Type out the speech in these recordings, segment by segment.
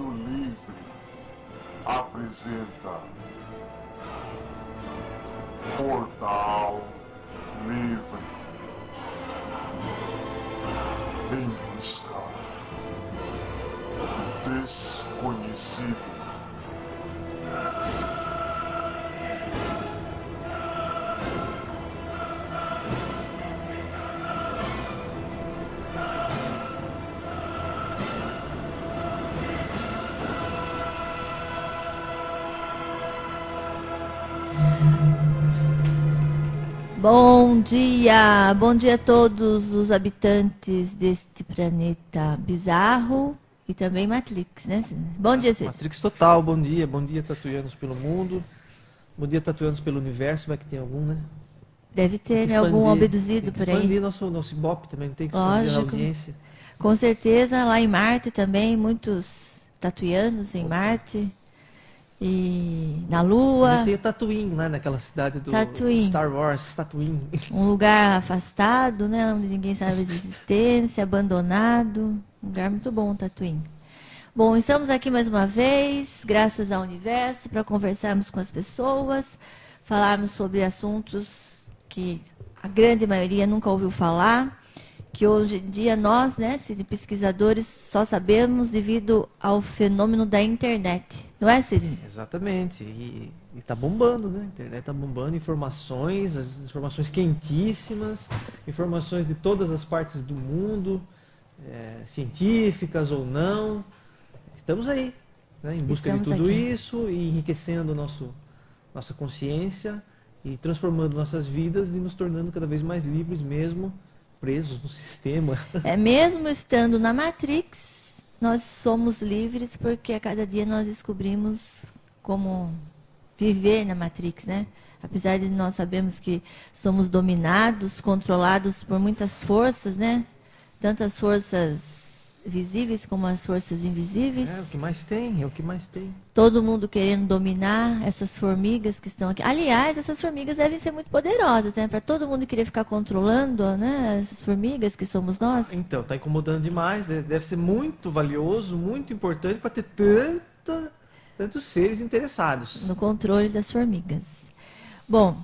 Rádio Livre apresenta Portal Livre em busca do desconhecido. Bom dia a todos os habitantes deste planeta bizarro e também Matrix, né? Bom dia, Cid. Matrix total, bom dia tatuianos pelo mundo, bom dia tatuianos pelo universo, vai que tem algum, né? Deve ter, né, algum abduzido por aí. Expandir nosso Ibope também, tem que expandir a audiência. Com certeza, lá em Marte também, muitos tatuianos em Marte. E na Lua. Tem Tatooine, né, naquela cidade do Star Wars, Tatooine. Um lugar afastado, né, onde ninguém sabe a existência, abandonado. Um lugar muito bom, Tatooine. Bom, estamos aqui mais uma vez, graças ao universo, para conversarmos com as pessoas, falarmos sobre assuntos que a grande maioria nunca ouviu falar, que hoje em dia nós, né, pesquisadores, só sabemos devido ao fenômeno da internet. Não é, Sidney? Exatamente. E está bombando, né? A internet está bombando informações, as informações quentíssimas, informações de todas as partes do mundo, científicas ou não. Estamos aí, né, em busca de tudo isso e enriquecendo nossa consciência e transformando nossas vidas e nos tornando cada vez mais livres mesmo, presos no sistema. Mesmo estando na Matrix, nós somos livres porque a cada dia nós descobrimos como viver na Matrix, né? Apesar de nós sabermos que somos dominados, controlados por muitas forças, né? Tantas forças visíveis como as forças invisíveis. É o que mais tem, é o que mais tem. Todo mundo querendo dominar essas formigas que estão aqui. Aliás, essas formigas devem ser muito poderosas, né? Para todo mundo querer ficar controlando, né? Essas formigas que somos nós. Então, está incomodando demais. Deve ser muito valioso, muito importante para ter tantos seres interessados no controle das formigas. Bom,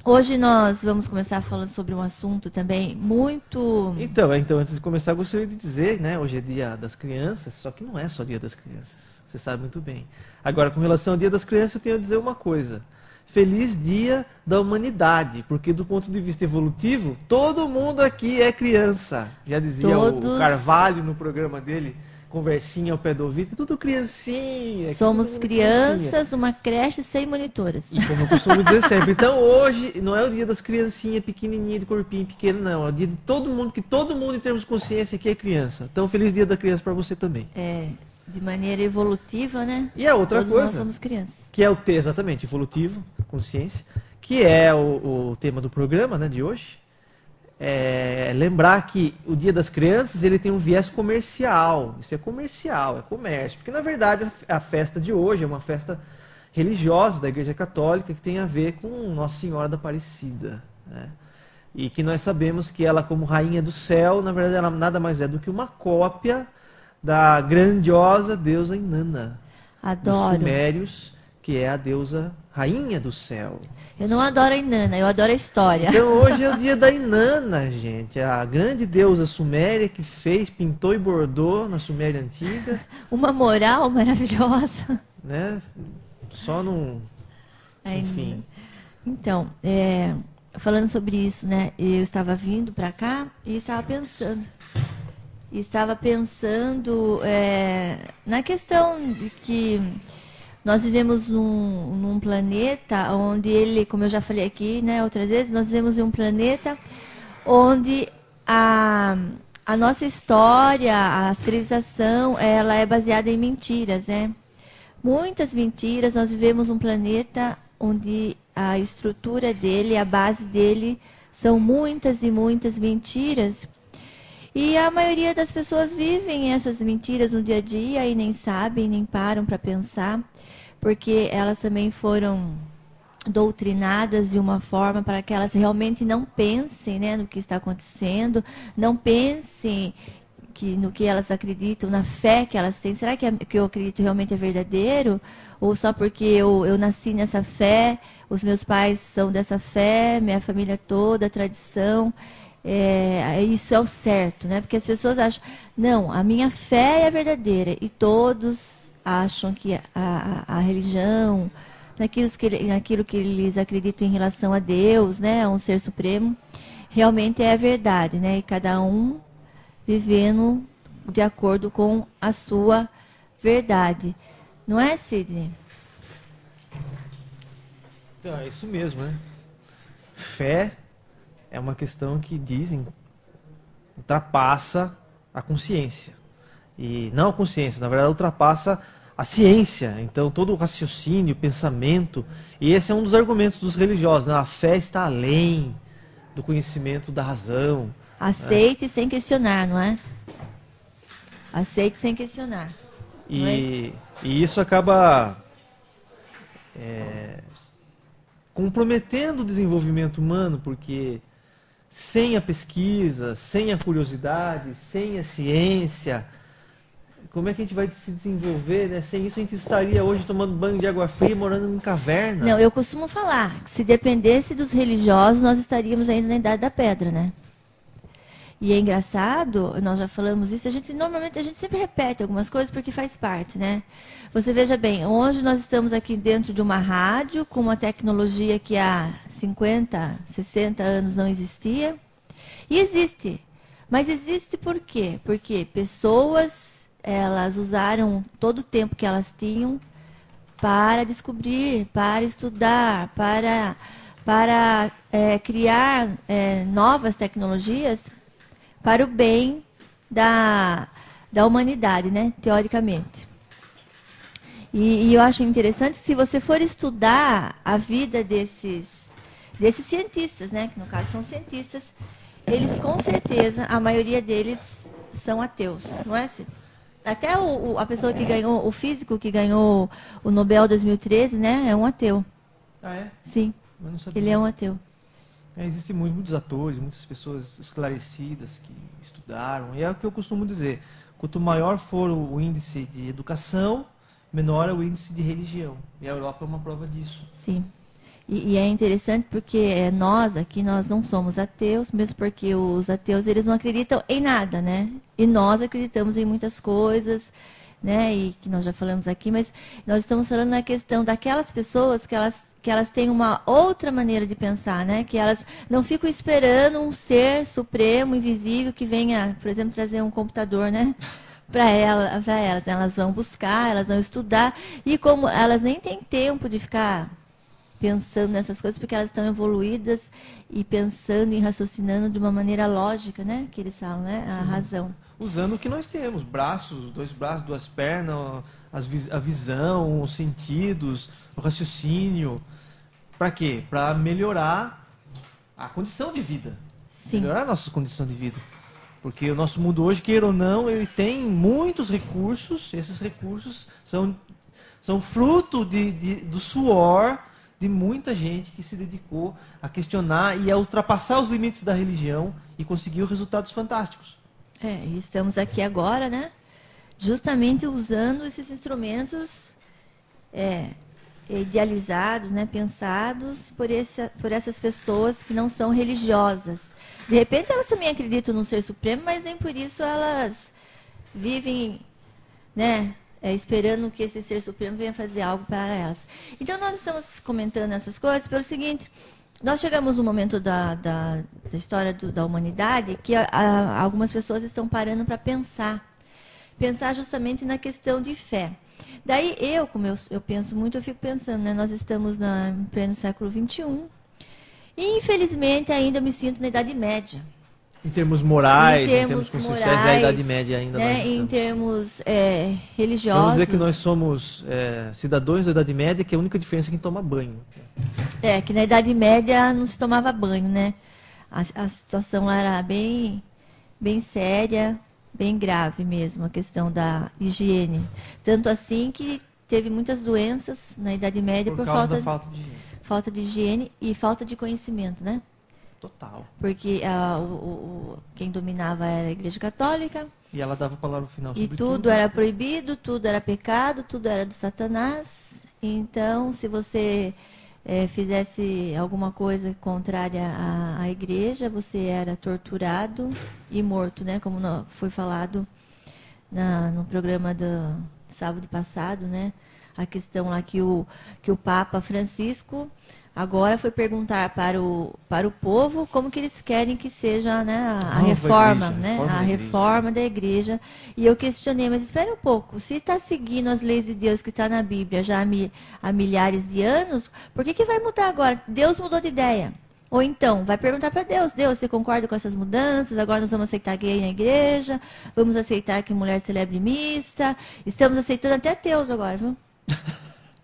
hoje nós vamos começar falando sobre um assunto também muito... Então, antes de começar, eu gostaria de dizer, né, hoje é dia das crianças, só que não é só dia das crianças, você sabe muito bem. Agora, com relação ao dia das crianças, eu tenho a dizer uma coisa. Feliz dia da humanidade, porque do ponto de vista evolutivo, todo mundo aqui é criança. Já dizia o Carvalho no programa dele, Conversinha ao pé do ouvido, é tudo criancinha. Somos crianças, uma creche sem monitoras. E como eu costumo dizer sempre, então hoje não é o dia das criancinhas pequenininhas, de corpinho pequeno, não. É o dia de todo mundo, que todo mundo em termos de consciência aqui é criança. Então, feliz dia da criança para você também. De maneira evolutiva, né? E a outra Todos coisa, nós somos crianças. Que é o T, exatamente, evolutivo, consciência, que é o tema do programa, né, de hoje. Lembrar que o Dia das Crianças ele tem um viés comercial. Isso é comercial, é comércio. Porque, na verdade, a festa de hoje é uma festa religiosa da Igreja Católica que tem a ver com Nossa Senhora da Aparecida, né? E que nós sabemos que ela, como Rainha do Céu, na verdade, ela nada mais é do que uma cópia da grandiosa deusa Inanna. Adoro. Dos Sumérios, que é a deusa Rainha do Céu. Eu não adoro a Inanna, eu adoro a história. Então hoje é o dia da Inanna, gente. A grande deusa suméria que pintou e bordou na Suméria Antiga. Uma moral maravilhosa. Né? Só não... Enfim. Então, falando sobre isso, né? Eu estava vindo para cá e estava pensando na questão de que nós vivemos num planeta onde como eu já falei aqui, né, outras vezes, nós vivemos em um planeta onde a nossa história, a civilização, ela é baseada em mentiras, né? Muitas mentiras. Nós vivemos num planeta onde a estrutura dele, a base dele, são muitas e muitas mentiras. E a maioria das pessoas vivem essas mentiras no dia a dia e nem sabem, nem param para pensar, porque elas também foram doutrinadas de uma forma para que elas realmente não pensem, né, no que está acontecendo, não pensem no que elas acreditam, na fé que elas têm. Será que o que eu acredito realmente é verdadeiro? Ou só porque eu nasci nessa fé, os meus pais são dessa fé, minha família toda, a tradição, isso é o certo, né? Porque as pessoas acham, não, a minha fé é verdadeira, e todos acham que a religião, naquilo que eles acreditam em relação a Deus, né, a um ser supremo, realmente é a verdade, né? E cada um vivendo de acordo com a sua verdade. Não é, Sidney? Então, é isso mesmo, né? Fé é uma questão que dizem ultrapassa a consciência. E não a consciência, na verdade ultrapassa a ciência. Então todo o raciocínio, o pensamento, e esse é um dos argumentos dos religiosos, né? A fé está além do conhecimento da razão. Aceite sem questionar, não é? Aceite sem questionar. E isso acaba comprometendo o desenvolvimento humano, porque sem a pesquisa, sem a curiosidade, sem a ciência, como é que a gente vai se desenvolver, né? Sem isso a gente estaria hoje tomando banho de água fria, morando em caverna. Não, eu costumo falar que se dependesse dos religiosos, nós estaríamos ainda na Idade da Pedra, né? E é engraçado, nós já falamos isso, normalmente a gente sempre repete algumas coisas porque faz parte, né? Você veja bem, hoje nós estamos aqui dentro de uma rádio com uma tecnologia que há 50, 60 anos não existia. E existe. Mas existe por quê? Porque pessoas, elas usaram todo o tempo que elas tinham para descobrir, para estudar, para criar novas tecnologias para o bem da humanidade, né? Teoricamente. E eu acho interessante, se você for estudar a vida desses cientistas, né? Que no caso são cientistas, eles com certeza, a maioria deles são ateus, não é, Cid? Até a pessoa que ganhou, o físico que ganhou o Nobel 2013, né? É um ateu. Ah, é? Sim, Eu não sabia. ele é um ateu. Existem muitos atores, muitas pessoas esclarecidas que estudaram, e é o que eu costumo dizer, quanto maior for o índice de educação, menor é o índice de religião, e a Europa é uma prova disso. Sim, e é interessante porque nós aqui, nós não somos ateus, mesmo porque os ateus, eles não acreditam em nada, né? E nós acreditamos em muitas coisas, né? E que nós já falamos aqui, mas nós estamos falando na questão daquelas pessoas que elas têm uma outra maneira de pensar, né? Que elas não ficam esperando um ser supremo, invisível, que venha, por exemplo, trazer um computador, né? Para elas. Elas vão buscar, elas vão estudar. E como elas nem têm tempo de ficar pensando nessas coisas, porque elas estão evoluídas e pensando e raciocinando de uma maneira lógica, né? Que eles falam, né? A razão. Usando o que nós temos, dois braços, duas pernas, a visão, os sentidos, o raciocínio. Para quê? Para melhorar a condição de vida. Sim. Melhorar a nossa condição de vida. Porque o nosso mundo hoje, queira ou não, ele tem muitos recursos. Esses recursos são fruto do suor de muita gente que se dedicou a questionar e a ultrapassar os limites da religião e conseguiu resultados fantásticos. E estamos aqui agora, né? Justamente usando esses instrumentos idealizados, né? Pensados por essas pessoas que não são religiosas. De repente elas também acreditam num ser supremo, mas nem por isso elas vivem, né? Esperando que esse ser supremo venha fazer algo para elas. Então nós estamos comentando essas coisas pelo seguinte: nós chegamos no momento da história da humanidade que algumas pessoas estão parando para pensar justamente na questão de fé. Daí como eu penso muito, eu fico pensando, né? Nós estamos no pleno século XXI e infelizmente ainda eu me sinto na Idade Média. Em termos morais, em termos conscienciais, é a Idade Média ainda, né? nós estamos. Em termos religiosos. Vamos dizer que nós somos cidadãos da Idade Média, que a única diferença é quem toma banho. Que na Idade Média não se tomava banho, né? A situação lá era bem, bem séria, bem grave mesmo, a questão da higiene. Tanto assim que teve muitas doenças na Idade Média por causa falta da falta de higiene. Falta de higiene e falta de conhecimento, né? Total. Porque quem dominava era a Igreja Católica. E ela dava a palavra final E sobre tudo era proibido, tudo era pecado, tudo era do Satanás. Então, se você fizesse alguma coisa contrária à igreja, você era torturado e morto, né? Como foi falado no programa do sábado passado, né? A questão lá que o Papa Francisco agora foi perguntar para o povo como que eles querem que seja, né, a reforma, igreja, né, reforma a da igreja. reforma da igreja. E eu questionei, mas espera um pouco, se está seguindo as leis de Deus que está na Bíblia já há milhares de anos, por que vai mudar agora? Deus mudou de ideia. Ou então, vai perguntar para Deus, Deus, você concorda com essas mudanças? Agora nós vamos aceitar gay na igreja, vamos aceitar que mulher celebre missa, estamos aceitando até ateus agora, viu?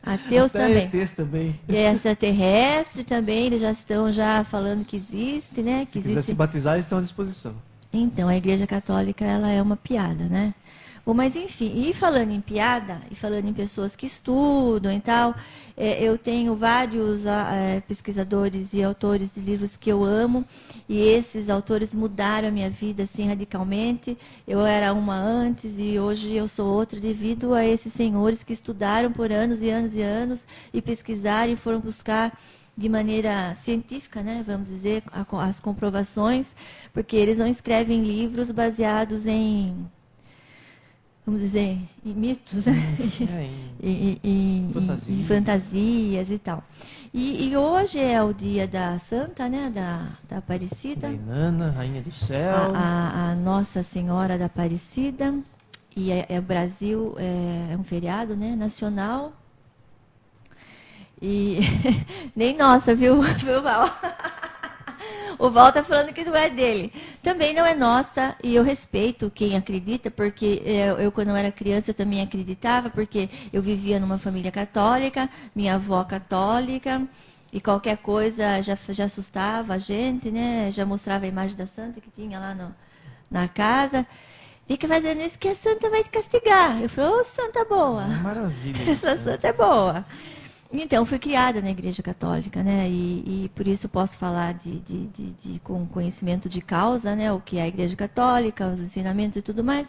Ateus Até também. ETs também. E extraterrestre também, eles já estão já falando que né? Se Que quiser existe. se batizar, estão à disposição. Então, a Igreja Católica, ela é uma piada, né? Bom, mas enfim, e falando em piada, e falando em pessoas que estudam e tal, eu tenho vários pesquisadores e autores de livros que eu amo, e esses autores mudaram a minha vida, assim, radicalmente. Eu era uma antes e hoje eu sou outra devido a esses senhores que estudaram por anos e anos e anos, e pesquisaram e foram buscar de maneira científica, né, vamos dizer, as comprovações, porque eles não escrevem livros baseados em, vamos dizer, em mitos, né? Em fantasias e tal. E hoje é o dia da Santa, né, da Aparecida. Da Inanna, Rainha do Céu. A Nossa Senhora da Aparecida. E o Brasil é um feriado, né, nacional. E nem nossa, viu, Val? O Val tá falando que não é dele. Também não é nossa, e eu respeito quem acredita, porque eu quando eu era criança, eu também acreditava, porque eu vivia numa família católica, minha avó católica, e qualquer coisa já assustava a gente, né? Já mostrava a imagem da santa que tinha lá na casa. Fica fazendo isso que a santa vai te castigar. Eu falei, ô, santa boa. Maravilha. Essa santa é boa. Então, fui criada na Igreja Católica, né? E por isso posso falar com conhecimento de causa, né? O que é a Igreja Católica, os ensinamentos e tudo mais.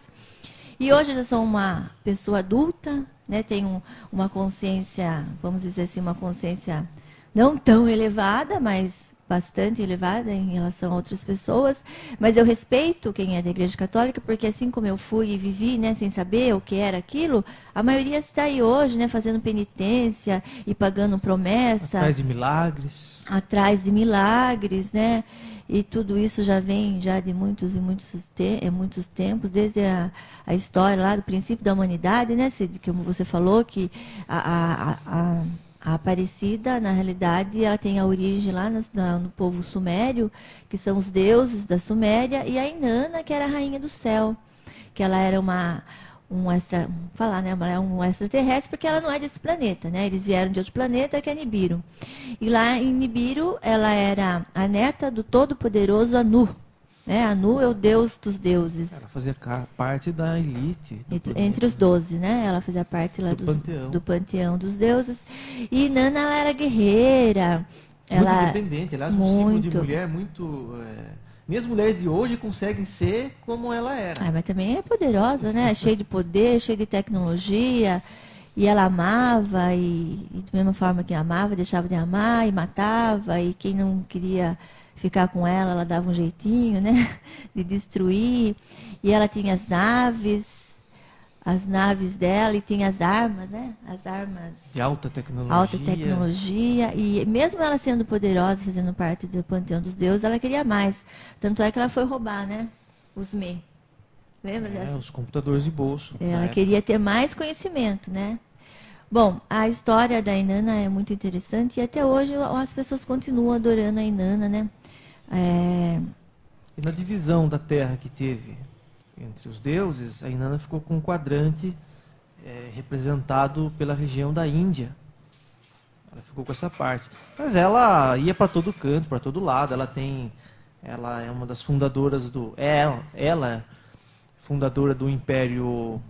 E hoje eu já sou uma pessoa adulta, né? Tenho uma consciência, vamos dizer assim, uma consciência não tão elevada, mas bastante elevada em relação a outras pessoas, mas eu respeito quem é da Igreja Católica, porque assim como eu fui e vivi, né, sem saber o que era aquilo, a maioria está aí hoje, né, fazendo penitência e pagando promessa. Atrás de milagres, né, e tudo isso já vem já de muitos tempos, desde a história lá do princípio da humanidade, né, como você falou, que a Aparecida, na realidade, ela tem a origem lá no povo sumério, que são os deuses da Suméria, e a Inanna, que era a rainha do céu, que ela era um extraterrestre, porque ela não é desse planeta, né? Eles vieram de outro planeta, que é Nibiru. E lá em Nibiru, ela era a neta do todo-poderoso Anu. Né? Anu é o deus dos deuses. Ela fazia parte da elite. Entre os 12, né? Ela fazia parte lá do panteão dos deuses. E Inanna, ela era guerreira. Muito ela independente. Aliás, um símbolo de mulher muito... Nem as mulheres de hoje conseguem ser como ela era. Mas também é poderosa, né? Cheia de poder, cheia de tecnologia. E ela amava, e da mesma forma que amava, deixava de amar e matava. E quem não queria ficar com ela dava um jeitinho, né, de destruir. E ela tinha as naves dela, e tinha as armas, né, as armas de alta tecnologia. E mesmo ela sendo poderosa, fazendo parte do panteão dos deuses, ela queria mais. Tanto é que ela foi roubar, né, os Me. Lembra dessa? Os computadores de bolso. Ela queria ter mais conhecimento, né? Bom, a história da Inanna é muito interessante, e até hoje as pessoas continuam adorando a Inanna, né? E na divisão da terra que teve entre os deuses, a Inanna ficou com um quadrante representado pela região da Índia. Ela ficou com essa parte. Mas ela ia para todo canto, para todo lado. Ela é uma das fundadoras ela é fundadora do Império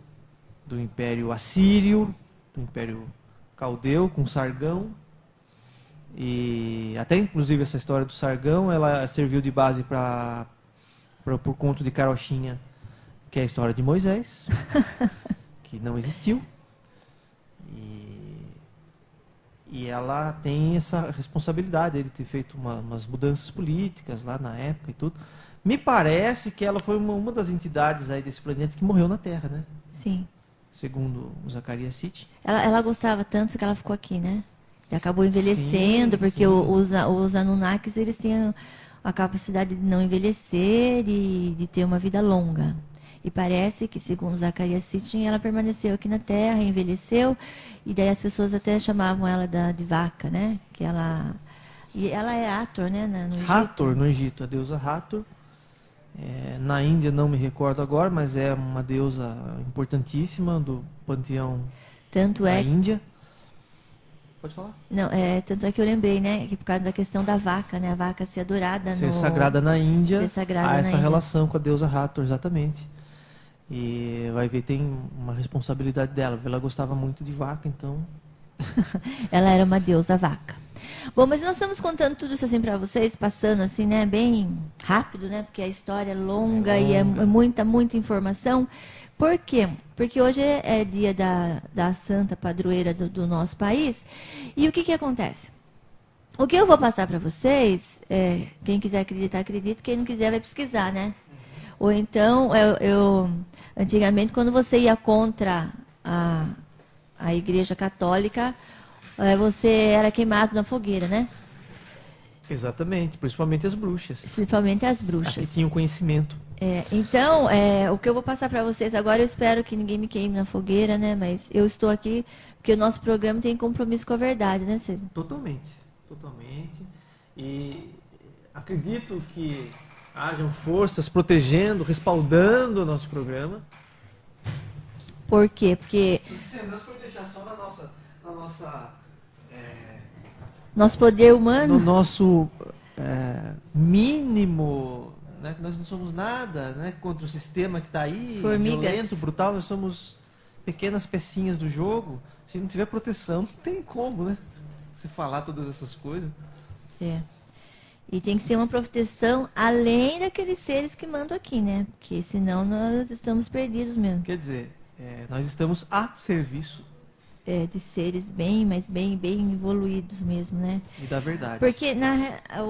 Assírio, do Império Caldeu, com Sargão. E até inclusive essa história do Sargão, ela serviu de base para o conto de carochinha, que é a história de Moisés, que não existiu. E ela tem essa responsabilidade, ele ter feito umas mudanças políticas lá na época e tudo. Me parece que ela foi uma das entidades aí desse planeta que morreu na Terra, né? Sim. Segundo o Zacarias Sitchin. Ela gostava tanto que ela ficou aqui, né? E acabou envelhecendo, Sim, porque sim. os Anunnakis, eles têm a capacidade de não envelhecer e de ter uma vida longa. E parece que, segundo Zacarias Sitchin, ela permaneceu aqui na Terra, envelheceu, e daí as pessoas até chamavam ela de vaca, né? E ela é Hathor, né? No Egito. Hathor, no Egito, a deusa Hathor. Na Índia, não me recordo agora, mas é uma deusa importantíssima do panteão Tanto da é, Índia. Pode falar? não, tanto é que eu lembrei, né? Que por causa da questão da vaca, né? A vaca ser adorada Ser sagrada na Índia, ser sagrada há na essa Índia. relação com a deusa Hathor, exatamente. E vai ver, tem uma responsabilidade dela. Ela gostava muito de vaca, então... Ela era uma deusa vaca. Bom, mas nós estamos contando tudo isso assim para vocês, passando assim, né, bem rápido, né, porque a história é longa e é muita, muita informação. Por quê? Porque hoje é dia da santa padroeira do nosso país. E o que acontece? O que eu vou passar para vocês, quem quiser acreditar, acredita, quem não quiser vai pesquisar, né? Ou então, antigamente, quando você ia contra a Igreja Católica, você era queimado na fogueira, né? Exatamente, principalmente as bruxas. Principalmente as As que bruxas. tinham conhecimento. Então, o que eu vou passar para vocês agora, eu espero que ninguém me queime na fogueira, né? Mas eu estou aqui porque o nosso programa tem compromisso com a verdade, né, César? Totalmente, totalmente. E acredito que hajam forças protegendo, respaldando o nosso programa. Por quê? Porque Se nós for deixar só na nossa nosso poder no humano, nosso mínimo, né, que nós não somos nada, né, contra o sistema que está aí, Formigas. violento, brutal, nós somos pequenas pecinhas do jogo. Se não tiver proteção, não tem como, né? Se falar todas essas coisas. E tem que ser uma proteção além daqueles seres que mandam aqui, né? Porque senão nós estamos perdidos mesmo. Quer dizer, nós estamos a serviço De seres bem evoluídos mesmo, né? e da verdade. Porque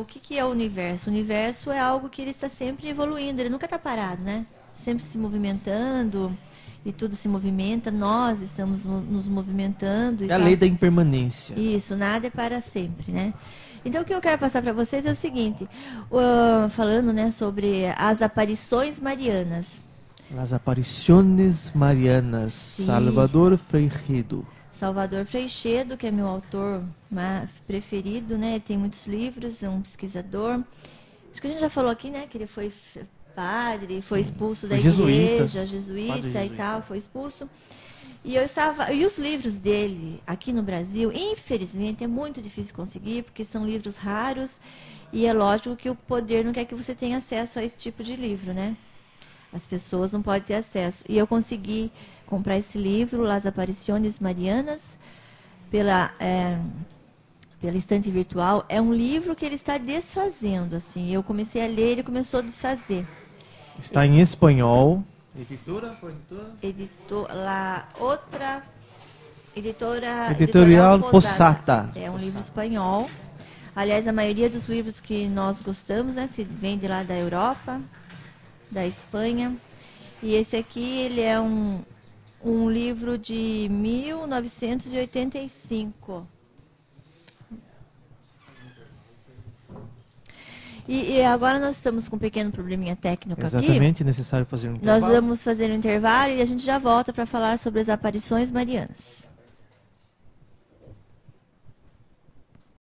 o que é o universo? O universo é algo que ele está sempre evoluindo, ele nunca está parado, né? Sempre se movimentando e tudo se movimenta, nós estamos nos movimentando. É a lei da impermanência. Isso, nada é para sempre, né? Então o que eu quero passar para vocês é o seguinte, falando, né, sobre as aparições marianas. Las apariciones marianas, Sim. Salvador Freixedo. Salvador Freixedo, que é meu autor preferido, né? Ele tem muitos livros, é um pesquisador. Acho que a gente já falou aqui, né? Que ele foi padre, foi expulso da igreja, jesuíta e tal, foi expulso. E os livros dele aqui no Brasil, infelizmente, é muito difícil conseguir, porque são livros raros e é lógico que o poder não quer que você tenha acesso a esse tipo de livro, né? As pessoas não podem ter acesso. E eu consegui comprar esse livro, Las Apariciones Marianas, pela estante virtual. É um livro que ele está desfazendo, assim. Eu comecei a ler, ele começou a desfazer. Está em espanhol. Editora? Editorial Posata. É um livro espanhol. Aliás, a maioria dos livros que nós gostamos, né, se vem de lá da Europa, da Espanha. E esse aqui, ele é um livro de 1985. E agora nós estamos com um pequeno probleminha técnico aqui. Exatamente, necessário fazer um intervalo. Nós vamos fazer um intervalo e a gente já volta para falar sobre as aparições marianas.